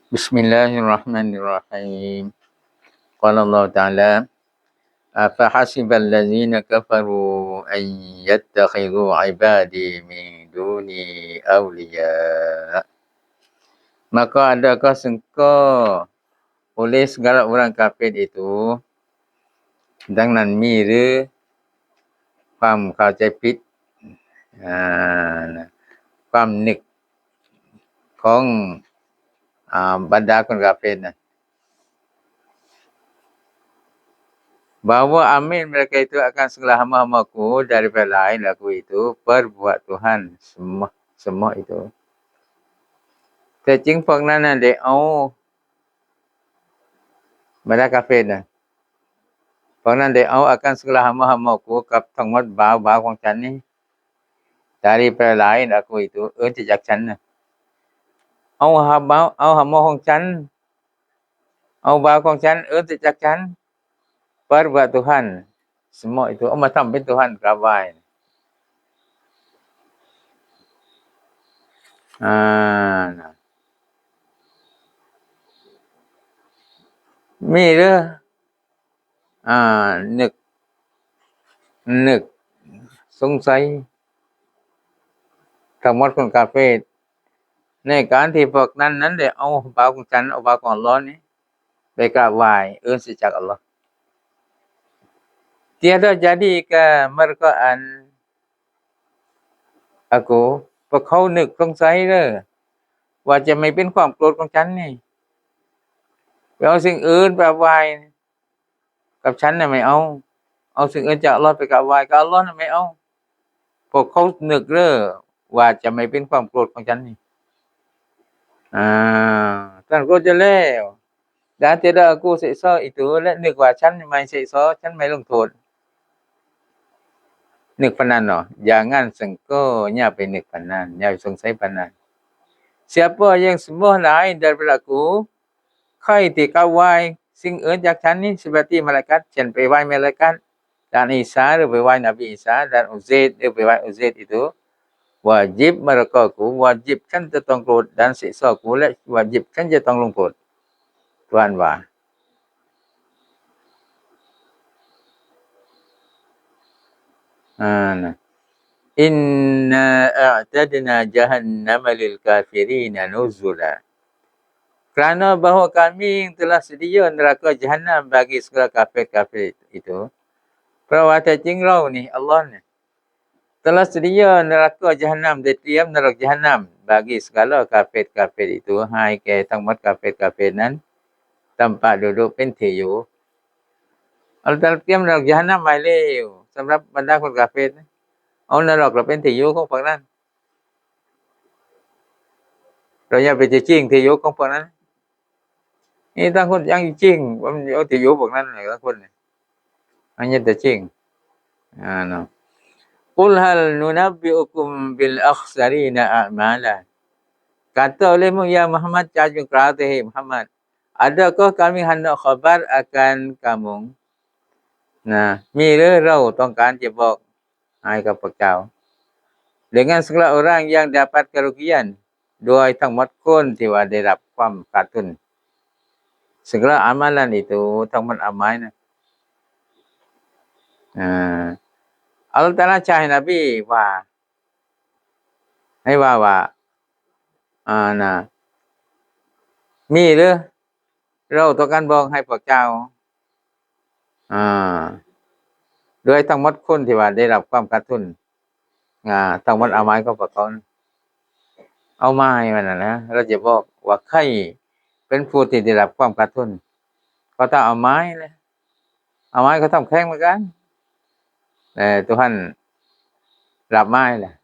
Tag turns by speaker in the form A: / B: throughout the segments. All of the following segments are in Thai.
A: بسم الله الرحمن الرحيم قال الله تعالى أفحسب الذين كفروا أن يتخذوا عبادي من دوني أولياء Maka adakah sengka oleh segala orang kafir itu ดังนั้นมีหรือความเข้าใจผิดความนึกของบรรดาคนกาเฟรนะbahwa amin mereka itu akan segala hamba-hambaku daripada lain aku itu perbuat Tuhan semua itu แต่จริงพวกนั้นน่ะได้เอาบรรดากาเฟรนะพวกนั้นได้เอา akan segala hamba-hambaku กับทั้งหมดบ่าวๆของฉันนี่ daripada lain aku itu จากฉันน่ะเอาhambaของฉันเอาบ่าวของฉันจากฉัน perbuat Tuhan semua itu เอามาทำเป็น Tuhan กราบไหว้นะมีหรือนึกสงสัยทั้งหมดคนกาเฟรในการที่พวกนั้นได้เอาบ่าวของฉันเอาบ่าวของอัลเลาะห์นี่ไปกราบไหว้จากอัลเลาะห์ tiada jadi ke mereka aku พวกเขานึกสงสัยเด้อว่าจะไม่เป็นความโกรธของฉันนี่ไปเอาสิ่งอื่นไปไหว้กับฉันน่ะไม่เอาสิ่งอื่นจากอัลเลาะห์ไปกราบไหว้กับอัลเลาะห์น่ะไม่เอาพวกเขานึกเด้อว่าจะไม่เป็นความโกรธของฉันนี่ท่านโกรธจะแล้ว dan tidak aku siksa itu และนึกว่าฉันไม่siksaฉันไม่ลงโทษนึกปานนั้นเนาะ jangan sangka nya ไปนึกปานนั้นอย่าสงสัยปานนั้น siapa yang sembah lain daripada aku ใครที่กราบไหว้สิ่งอื่นจากฉันนี่ seperti malaikat เช่นไปไหว้ malaikat dan Isa หรือไปไหว้นบีอีสา dan Uzair หรือไปไหว้ Uzair itu wajib mereka aku wajib ฉันจะต้องโกรธ dan siksa aku และ wajib ฉันจะต้องลงโทษ Tuhan ว่านะ Inna a'tadna jahannama lil kafirina nuzula kerana bahawa kami telah sedia neraka Jahannam bagi segala kafir-kafir itu เพราะว่าแท้จริงเรานี่อัลเลาะห์นี่ telah sedia neraka Jahannam ได้เตรียมนรก Jahannam bagi segala kafir-kafir itu hai แก่ทั้งหมด kafir-kafir นั้น tempat duduk เป็นที่อยู่ อัลเลาะห์เตรียมนรก Jahannam ไว้แล้วสำหรับบรรดาคนกาเฟรเอานรกเป็นที่อยู่ของพวกนั้นเราอย่าไปจริงที่อยู่ของพวกนั้นนี่ทั้งคนยังจริงว่ามันเอาที่อยู่พวกนั้นแหละทั้งคนอันนี้แต่จริงเนาะ Qul hal nunabbi'ukum bil akhsarina a'mala kata olehmu ya Muhammad jajung kerate Muhammad adakah kami hendak khabar akan kamu nah มีหรือเราต้องการจะบอกให้กับพวกเจ้า dengan segala orang yang dapat kerugian โดยทั้งหมดคนที่ว่าได้รับความขาดทุน segala amalan itu ทั้งหมดอามัยนะอัลเลาะห์ตะอาลาใช้นบีว่าให้ว่านะมีหรือเราต้องการบอกให้พวกเจ้าโดยทั้งหมดคนที่ว่าได้รับความขาดทุนทั้งหมดอามัยของพวกเขาเอามาให้มันนะเราจะบอกว่าใครเป็นผู้ที่ได้รับความขาดทุนก็ต้องเอาไม้เลยเอาไม้ก็ต้องแข็งเหมือนกันTuhan รับไม้แหละ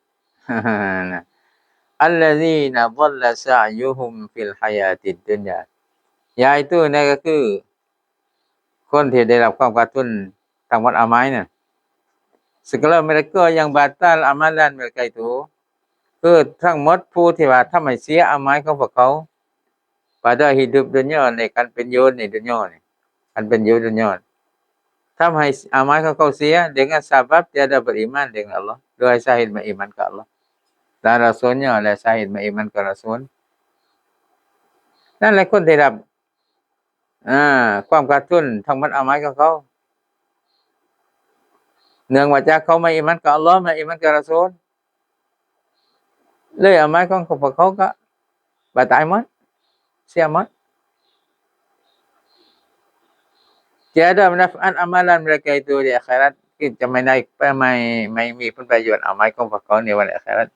A: Allazina dhalla sa'yuhum fil hayatid dunya iaitu นั่นก็คือคนที่ได้รับความขาดทุนทั้งหมดอามัยน่ะ segala mereka yang batal amalan mereka itu คือทั้งหมดผู้ที่ว่าทำให้เสียอามัยของพวกเขา pada hidup dunia ในการเป็นอยู่ในดุนยานี่การเป็นอยู่ดุนยาทำให้อามัยของเขาเสีย dengan sebab tiada beriman dengan Allah โดยสาเหตุไม่imanกับ Allah dan rasulnya และสาเหตุไม่imanกับ Rasul นั่นแหละคนที่รับความขาดทุนทั้งหมดเอาหมายของเขาเนื่องมาจากเขาไม่อีหมันกับอัลเลาะห์ไม่อีหมันกับรอซูลเลยเอาหมายของพวกเขาก็บาตายหมดเสียหมด Tiada manfaat amalan mereka itu di akhiratจะไม่ได้ไม่มีผลประโยชน์เอาหมายของพวกเขาในวันอาคิเราะห์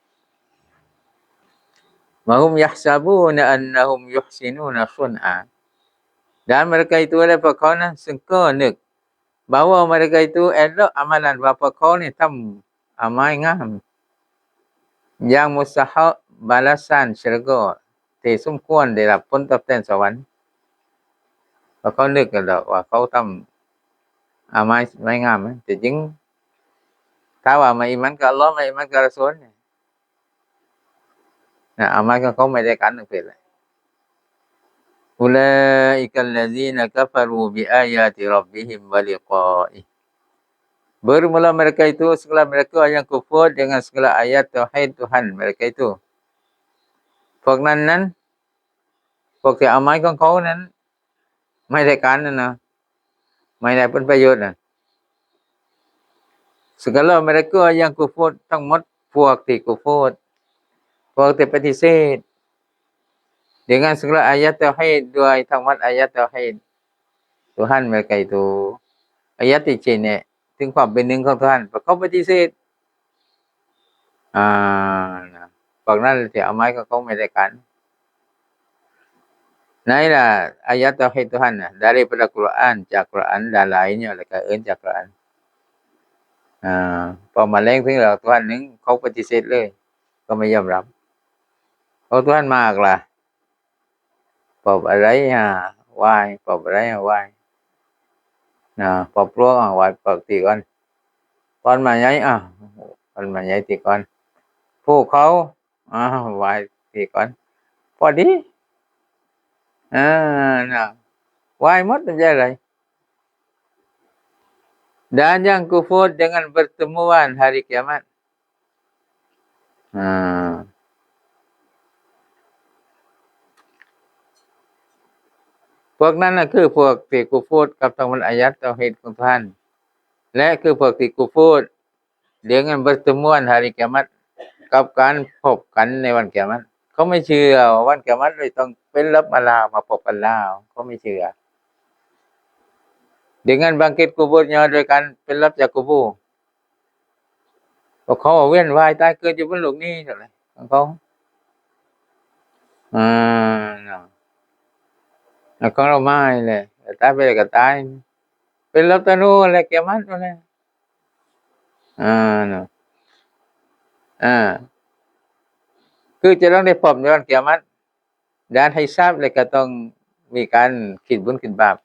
A: Mahum yahsabuna annahum yuhsinuna sun'a dan mereka itu adalah พวกเขานั้นซึ่งก็นึก bahawa mereka itu elok amalan ว่าพวกเขานี่ทำอามัลงาม yang mustahaq balasan syurga ที่สมควรได้รับผลตอบแทนสวรรค์พวกเขานึกกันดอกว่าเขาทำอามัลไม่งามแต่จริงถ้าว่าไม่อีหมันกับอัลเลาะห์ไม่อีหมันกับรอซูลนะอามัลของเขาไม่ได้กันทั้งสิ้นเลย Ulaika allazina kafaru bi ayati rabbihim wa liqa'ihi Bermula mereka itu segala mereka yang kufur dengan segala ayat tauhid Tuhan mereka itu พวกนั้นพวกที่อามัลของเขานั้นไม่ได้การนะไม่ได้ผลประโยชน์ Segala mereka yang kufur ทั้งหมดพวกที่กุฟรพวกที่ปฏิเสธ dengan segala ayat tauhid ด้วยทั้งหมดอายะห์เตาฮีด Tuhan mereka itu อายะห์ที่ชี้แนะถึงความเป็นหนึ่งของ Tuhan เพราะเขาปฏิเสธพวกนั้นที่อามัลของเขาไม่ได้กัน Nailah ayat tauhid Tuhan daripada Quran จาก Quran dan lainnya mereka เอิ้นจาก Quran พอมาแรงถึงแล้ว Tuhan นึงเขาปฏิเสธเลยก็ไม่ยอมรับเพราะ Tuhan มากล่ะปอบอะไรวายปอบอะไรวายปอบพวกวายปกติก่อนตอนมาใหญ่ตอนมาใหญ่ติก่อนพวกเขาวายติก่อนพอดีวายหมดจะอะไร Dan yang kufur dengan pertemuan hari kiamat พวกนั้นคือพวกที่กุฟรกับทั้งหมดอายะห์เตาฮีดของท่านและคือพวกที่กุฟร dengan pertemuan hari kiamat กับการพบกันในวันกิยามะฮ์เขาไม่เชื่อว่าวันกิยามะฮ์เลยต้องเป็นรับอัลเลาะห์มาพบอัลเลาะห์เขาไม่เชื่อ dengan bangkit kuburnya โดยการเป็นรับจากกุโบร์พวกเขาเวียนว่ายตายเกิดอยู่บนโลกนี้เท่าไหร่ของเขาแล้วก็เราไม่เลยตายไปแล้วก็ตายเป็นรับตะนูอะไรกิยามะฮ์นั่นแหละคือจะต้องได้พบในวันกิยามะฮ์ด้านให้ทราบเลยก็ต้องมีการคิดบุญคิดบาป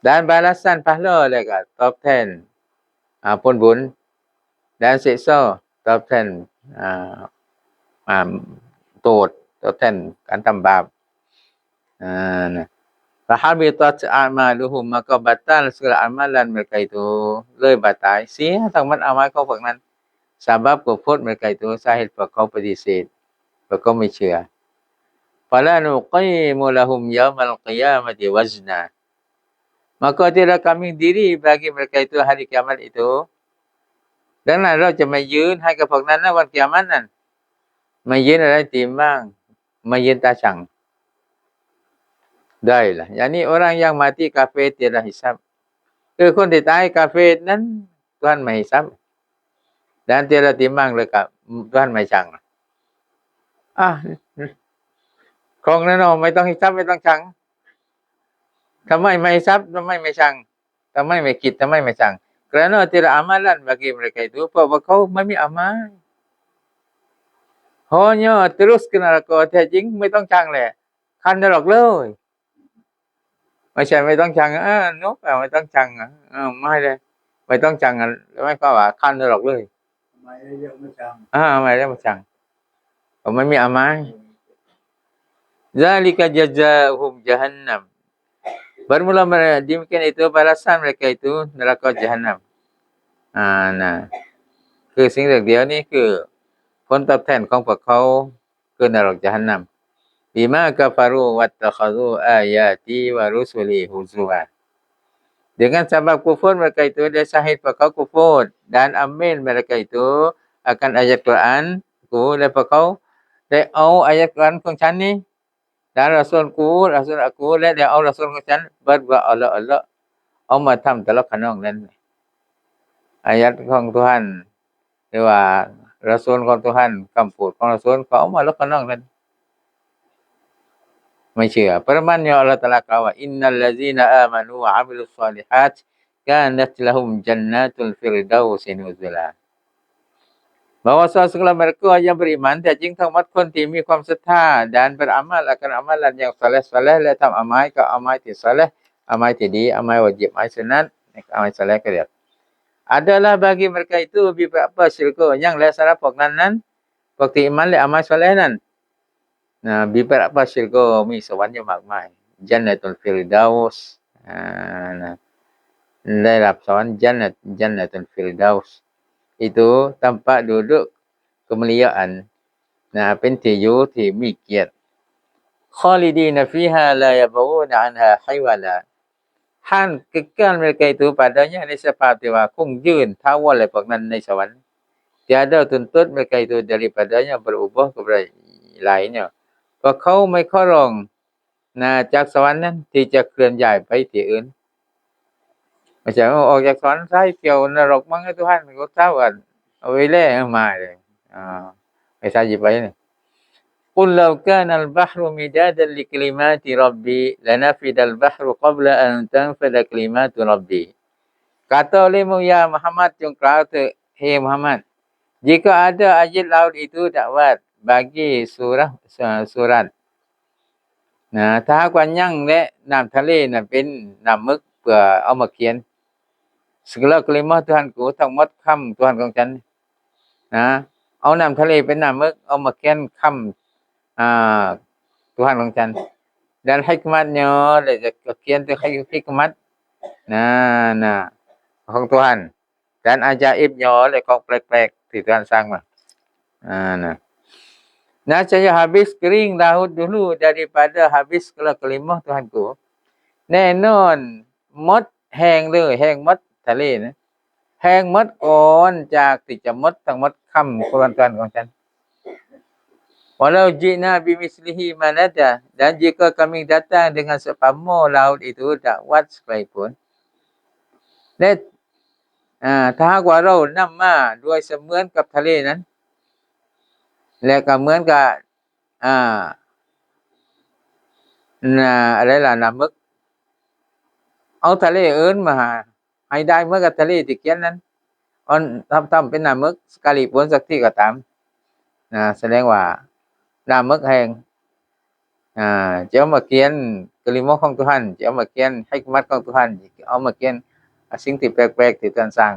A: dan balasan pahala เลยก็ตอบแทนผลบุญ dan siksa ตอบแทนโทษตอบแทนการทำบาปfahabitat a'maluhum maka batal segala amalan mereka itu เลยบาตายเสียทั้งหมดอามัลของพวกนั้น sebab kufur mereka itu สาเหตุเพราะเขาปฏิเสธเพราะเขาไม่เชื่อ fala nuqimu lahum yaumal qiyamati wazna maka tidak kami diri bagi mereka itu hari kiamat itu ดังนั้นเราจะไม่ยืนให้กับพวกนั้นในวันกิยามะฮ์นั้นไม่ยืนอะไรติmbangไม่ยืนตาชั่งได้ล่ะอย่างนี้ orang yang mati kafir tidak hisab คือคนที่ตายกาเฟรนั้น Tuhan ไม่hisab dan tidak timbang เลยกับ Tuhan ไม่ชั่งของนั้นไม่ต้องhisabไม่ต้องชั่งทำไมไม่hisabทำไมไม่ชั่งทำไมไม่คิดทำไมไม่ชั่งKerana tidak amalan bagi mereka itu เพราะว่าเขาไม่มีอามัล hanya terus ke neraka แท้จริงไม่ต้องชั่งแหละคันนรกเลยไม่ใช่ไม่ต้องชั่งนกไม่ต้องชั่งไม่เลยไม่ต้องชั่งไม่ก็ว่าคันนรกเลยไม่ได้เรียกมาชั่งไม่ได้มาชั่งเพราะไม่มีอามัล Zalika jazaa'uhum jahannam Bermula demikian itu balasan mereka itu neraka jahanam คือสิ่งเดียวนี้คือผลตอบแทนของพวกเขาคือนรกญะฮันนัม bima kafaru wattakhadhu ayati wa rusuli huzwa. Dengan sebab kufur mereka itu dia syahid pakau kufur dan amin mereka itu akan ayat Quran ku dan pakau ได้เอาอายะกุรอานของฉันนี้dan rasulku rasul aku และได้เอารอซูลของฉันบัดว่าอัลเลาะห์เอามาทำตะละขนองนั้นอายะของ Tuhan หรือว่ารอซูลของ Tuhan คำพูดของรอซูลเขาเอามาละขนองนั้นไม่เชื่อประมาณนี้อัลเลาะห์ตะอาลากล่าวว่าอินนัลลซีนาอามานูวะอะมิลุศศอลิฮาตกานัตละฮุมจันนาตุลฟิรดาอุสนุซุลาbahwa segala mereka yang beriman dan jingทั้งหมดคนที่มีความศรัทธา dan beramal akan amalan yang saleh-saleh และทำอามัยก็อามัยที่ saleh อามัยที่ดีอามัยwajib อามัย sunat อามัย saleh ก็เรียก adalah bagi mereka itu beberapa syurga yang laksana พวกนั้นพวกที่อิมันและอามัย saleh นั้นbeberapa syurga มีสวรรค์อยู่มากมาย Jannatul Firdaus ได้รับสวรรค์ Jannatul Firdaus itu tempat duduk kemuliaanเป็นที่อยู่ที่มีเกียรติ khalidina fiha la yabghuna anha hiwala ท่านkekal mereka itu padanyaในสภาพที่ว่าคงยืนถาวรเลยพวกนั้นในสวรรค์ tiada tuntut mereka itu daripadanya berubah kepada lainnya เพราะเขาไม่ขอร้องจากสวรรค์นั้นที่จะเคลื่อนย้ายไปที่อื่นไม่ใช่ออกจากสวรรค์ใส่เกี่ยวนรกมั้งให้ Tuhan ก็เท่ากันเอาไว้แล้วมาเลยไม่ใช่สิไปนี่ قل لو كان البحر مدادا لكلمات ربي لنفد البحر قبل أن تنفد كلمات ربي kata olehmu ya Muhammad จงกล่าวเถิด Hey Muhammad jika ada ayat laut itu dakwat bagi surat ถ้าหากว่ายังและน้ำทะเลนั้นเป็นน้ำมึกเพื่อเอามาเขียน segala kalimah Tuhanku ทั้งหมดคำ Tuhan ของฉันเอาน้ำทะเลเป็นน้ำมึกเอามาเขียนคำTuhan ของฉัน dan hikmatnya และจะเขียนด้วยhikmat ของ Tuhan dan ajaibnya และของแปลกๆที่ Tuhan สร้างมาsaya habis kering laut dulu daripada habis segala kalimah Tuhanku แน่นอนหมดแห้งเลยแห้งหมดทะเลนะแห้งหมดก่อนจากที่จะหมดทั้งหมดคำTuhanของฉัน walau jina bimislihi manada dan jika kami datang dengan sepama laut itu dakwat sekalipun และถ้าหากว่าเรานำมาด้วยเสมือนกับทะเลนั้นและก็เหมือนกับอะไรล่ะน้ำมึกเอาทะเลอื่นมาให้ได้เหมือนกับทะเลที่เขียนนั้นทำเป็นน้ำมึกสกาลิปนสักที่ก็ตามแสดงว่าน้ำมึกแห้งจะเอามาเขียนกลิมของ Tuhan จะเอามาเขียนฮิกมัตของ Tuhan เอามาเขียนสิ่งที่แปลกๆที่ Tuhan สร้าง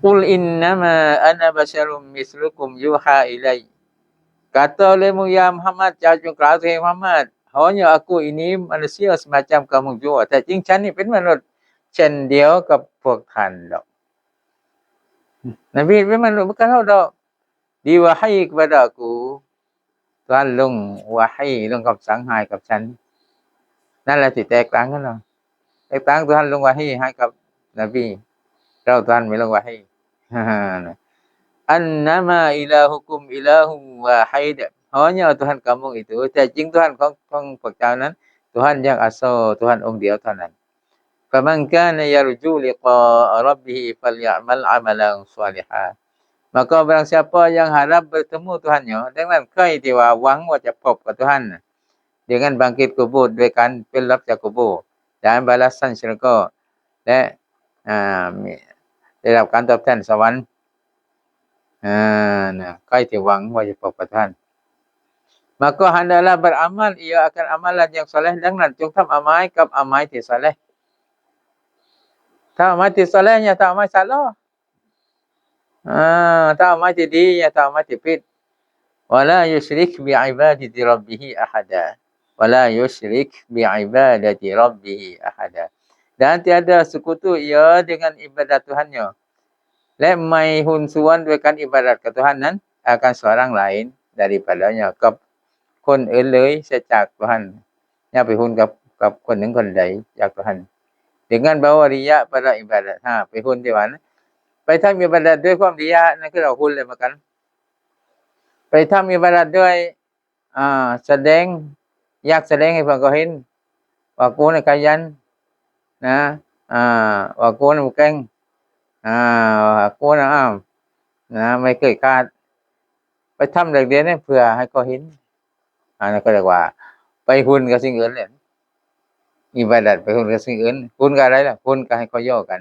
A: Qul innama ana basyarum mislukum yuha ilai kata olehmu ya Muhammad jung klau tu Muhammad hanya aku ini manusia semacam kamu juga แต่จริงฉันนี่เป็นมนุษย์เช่นเดียวกับพวกท่านดอกนบีเป็นมนุษย์เหมือนกันเฮาดอกdiwahyi kepada aku Tuhan ลงวะฮีลงคำสั่งให้กับฉันนั่นแหละที่แตกต่างกันเนาะแตกต่าง Tuhan ลงวะฮีให้กับนบีเรา Tuhan ไม่ลงวะฮีannama ilahukum ilahun wahid hanya Tuhan kamu itu แต่จริง Tuhan ของพวกเจ้านั้น Tuhan yang asa Tuhan องค์เดียวเท่านั้น faman kana yarju liqa rabbih falyamal amalan shalihan maka barang siapa yang harap bertemu Tuhannya ดังนั้นใครที่ว่าหวังว่าจะพบกับ Tuhan dengan bangkit kubur ด้วยการเป็นรับจากกุโบร์ dan balasan syurga และได้รับการตอบแทนสวรรค์ใครที่หวังว่าจะพบกับ Tuhan maka hendaklah beramal ia akan amalan yang soleh ดังนั้นจงทำอามัยกับอามัยที่ soleh ถ้าอามัยที่ soleh อย่าทำอามัย salahถ้าอามัยที่ดีอย่าทำอามัยที่ผิด wala yusyrik bi ibadati rabbih ahada wala yusyrik bi ibadati rabbih ahada dan tiada sekutu ia dengan ibadat Tuhannya และไม่หุ้นส่วนด้วยการอิบาดัตกับ Tuhan นั้น akan seorang lain daripadanya คนอื่นเลยเสียจากตัวหันอย่าไปหุ้นกับคนหนึ่งคนใดจากตัวหันถึงงั้นบ่ว่าริยะปะละอิบาดะฮ์ไปหุ้นที่ว่าไปทำอิบาดะห์ด้วยความริยะนั่นคือเราหุ้นเลยเหมือนกันไปทำอิบาดะห์ด้วยแสดงอยากแสดงให้เพิ่นก็เห็นว่ากูนี่ขยันนะว่ากูนี่เก่งว่ากูน่ะนะไม่เคยขาดไปทำเรื่องเดียวนี่เพื่อให้เขาเห็นอันนั้นก็เรียกว่าไปหุ้นกับสิ่งอื่นแหละอิบาดะห์ไปหุ้นกับสิ่งอื่นหุ้นกับอะไรล่ะหุ้นก็ให้เขาย่อกัน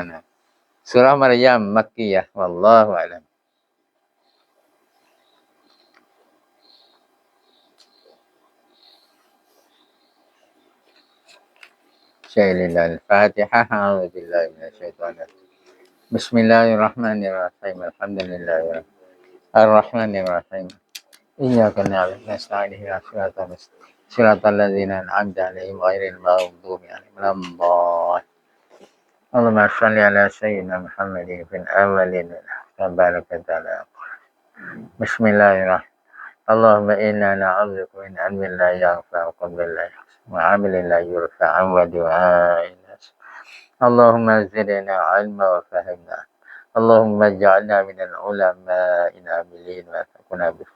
A: นะซูเราะห์มารยามมักกียะห์วัลลอฮุอะลัมشيء لله الفاتحة أعوذ بالله من الشيطان الرجيم بسم الله الرحمن الرحيم الحمد لله الرحمن الرحيم إياك نعبد ونستعين اهدنا الصراط المستقيم صراط الذين أنعمت عليهم غير المغضوب عليهم ولا الضالين اللهم صل على سيدنا محمد في الأولين وبارك على بسم الله الرحمن اللهم إنا نعوذ بك من علم لا ينفع وقلب لا يخشع وعمل لا يرفع ودعاء اللهم زدنا علما وفهمنا اللهم اجعلنا من العلماء العاملين وارزقنا به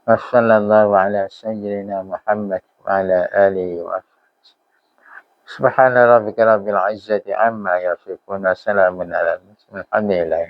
A: وصلى الله على سيدنا محمد وعلى آله وصحبه سبحان ربك رب العزة عما يصفون وسلام على المرسلين الحمد لله